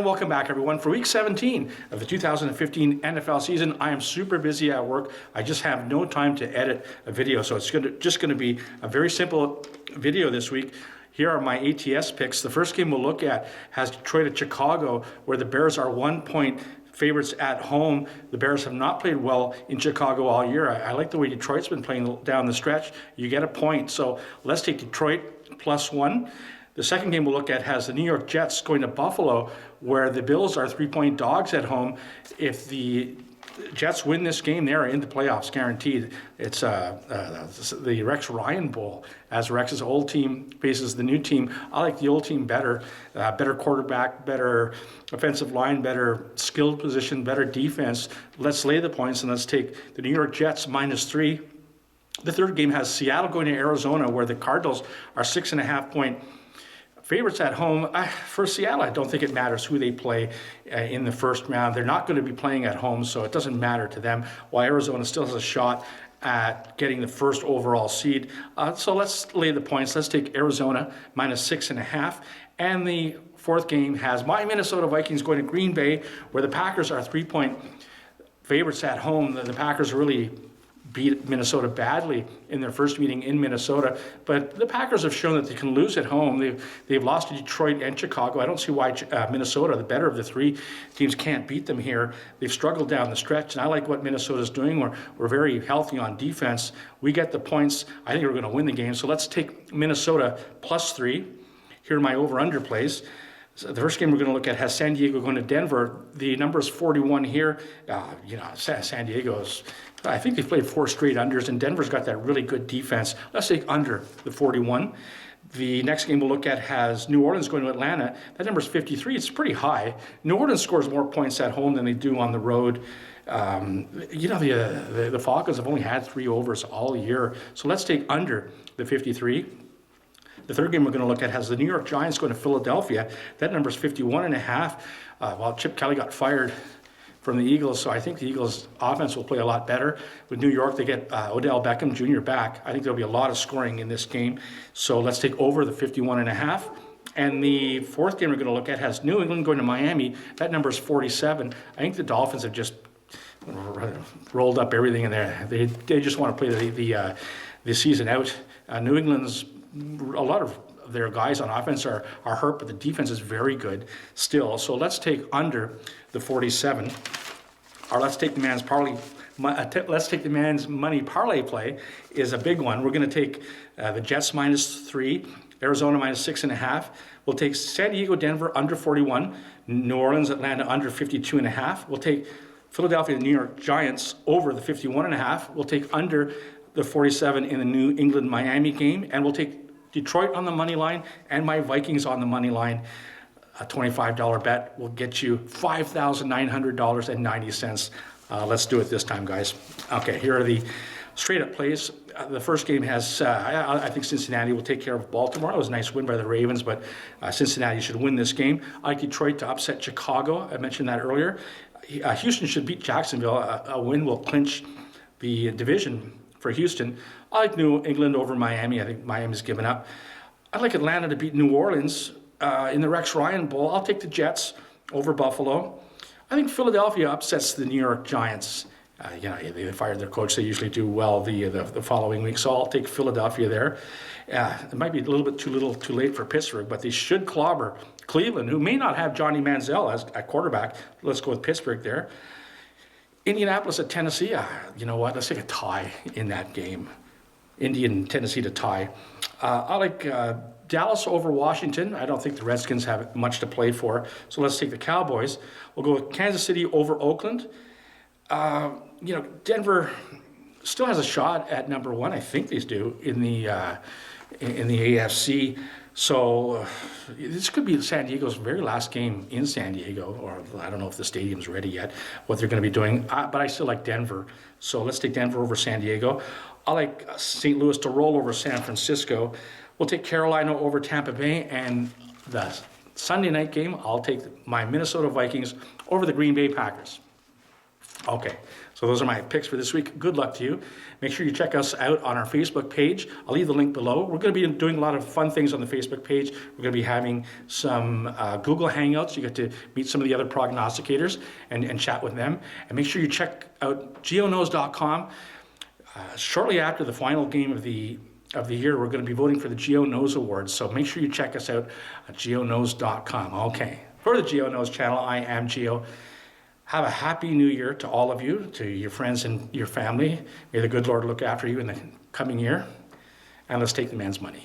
welcome back, everyone, for Week 17 of the 2015 NFL season. I am super busy at work. I just have no time to edit a video, so it's just going to be a very simple video this week. Here are my ATS picks. The first game we'll look at has Detroit at Chicago, where the Bears are 1-point favorites at home. The Bears have not played well in Chicago all year. I like the way Detroit's been playing down the stretch. You get a point, so let's take Detroit +1. The second game we'll look at has the New York Jets going to Buffalo, where the Bills are 3-point dogs at home. If the Jets win this game, they are in the playoffs, guaranteed. It's the Rex Ryan Bowl, as Rex's old team faces the new team. I like the old team better. Better quarterback, better offensive line, better skilled position, better defense. Let's lay the points, and let's take the New York Jets -3. The third game has Seattle going to Arizona, where the Cardinals are 6.5-point favorites at home. For Seattle, I don't think it matters who they play in the first round. They're not going to be playing at home, so it doesn't matter to them, while Arizona still has a shot at getting the first overall seed. So let's lay the points. Let's take Arizona -6.5. And the fourth game has my Minnesota Vikings going to Green Bay, where the Packers are 3-point favorites at home. The Packers really beat Minnesota badly in their first meeting in Minnesota, but the Packers have shown that they can lose at home. They've lost to Detroit and Chicago. I don't see why Minnesota, the better of the three teams, can't beat them here. They've struggled down the stretch, and I like what Minnesota's doing. We're very healthy on defense. We get the points. I think we're going to win the game, so let's take Minnesota +3. Here are my over-under plays. So the first game we're going to look at has San Diego going to Denver. The number is 41 here. San Diego's, I think they've played 4 straight unders, and Denver's got that really good defense. Let's take under the 41. The next game we'll look at has New Orleans going to Atlanta. That number is 53. It's pretty high. New Orleans scores more points at home than they do on the road. The Falcons have only had 3 overs all year. So let's take under the 53. The third game we're going to look at has the New York Giants going to Philadelphia. That number is 51.5. Well, Chip Kelly got fired from the Eagles, so I think the Eagles' offense will play a lot better. With New York, they get Odell Beckham Jr. back. I think there'll be a lot of scoring in this game. So let's take over the 51.5. And the fourth game we're going to look at has New England going to Miami. That number is 47. I think the Dolphins have just rolled up everything in there. They just want to play the season out. New England's, a lot of their guys on offense are hurt, but the defense is very good still. So let's take under the 47. Or let's take the man's money parlay play is a big one. We're going to take the Jets -3, Arizona -6.5. We'll take San Diego, Denver under 41, New Orleans, Atlanta under 52.5. We'll take Philadelphia, New York Giants over the 51.5. We'll take under the 47 in the New England Miami game, and we'll take Detroit on the money line and my Vikings on the money line. A $25 bet will get you $5,900.90. Let's do it this time, guys. Okay, here are the straight up plays. The first game has, I think Cincinnati will take care of Baltimore. It was a nice win by the Ravens, but Cincinnati should win this game. I like Detroit to upset Chicago. I mentioned that earlier. Houston should beat Jacksonville. A win will clinch the division for Houston. I like New England over Miami. I think Miami's given up. I like Atlanta to beat New Orleans in the Rex Ryan Bowl. I'll take the Jets over Buffalo. I think Philadelphia upsets the New York Giants. They fired their coach. They usually do well the following week, so I'll take Philadelphia there. It might be a little bit too late for Pittsburgh, but they should clobber Cleveland, who may not have Johnny Manziel as at quarterback. Let's go with Pittsburgh there. Indianapolis at Tennessee. You know what? Let's take a tie in that game. Tennessee to tie. I like Dallas over Washington. I don't think the Redskins have much to play for, so let's take the Cowboys. We'll go with Kansas City over Oakland. Denver still has a shot at number 1. I think they do in the AFC. So this could be San Diego's very last game in San Diego, or I don't know if the stadium's ready yet, what they're going to be doing. But I still like Denver. So let's take Denver over San Diego. I like St. Louis to roll over San Francisco. We'll take Carolina over Tampa Bay. And the Sunday night game, I'll take my Minnesota Vikings over the Green Bay Packers. Okay, so those are my picks for this week. Good luck to you. Make sure you check us out on our Facebook page. I'll leave the link below. We're going to be doing a lot of fun things on the Facebook page. We're going to be having some Google Hangouts. You get to meet some of the other prognosticators and chat with them. And make sure you check out gioknows.com. Shortly after the final game of the year, we're going to be voting for the gioknows Awards. So make sure you check us out at gioknows.com. Okay, for the gioknows channel, I am Gio. Have a happy new year to all of you, to your friends and your family. May the good Lord look after you in the coming year. And let's take the man's money.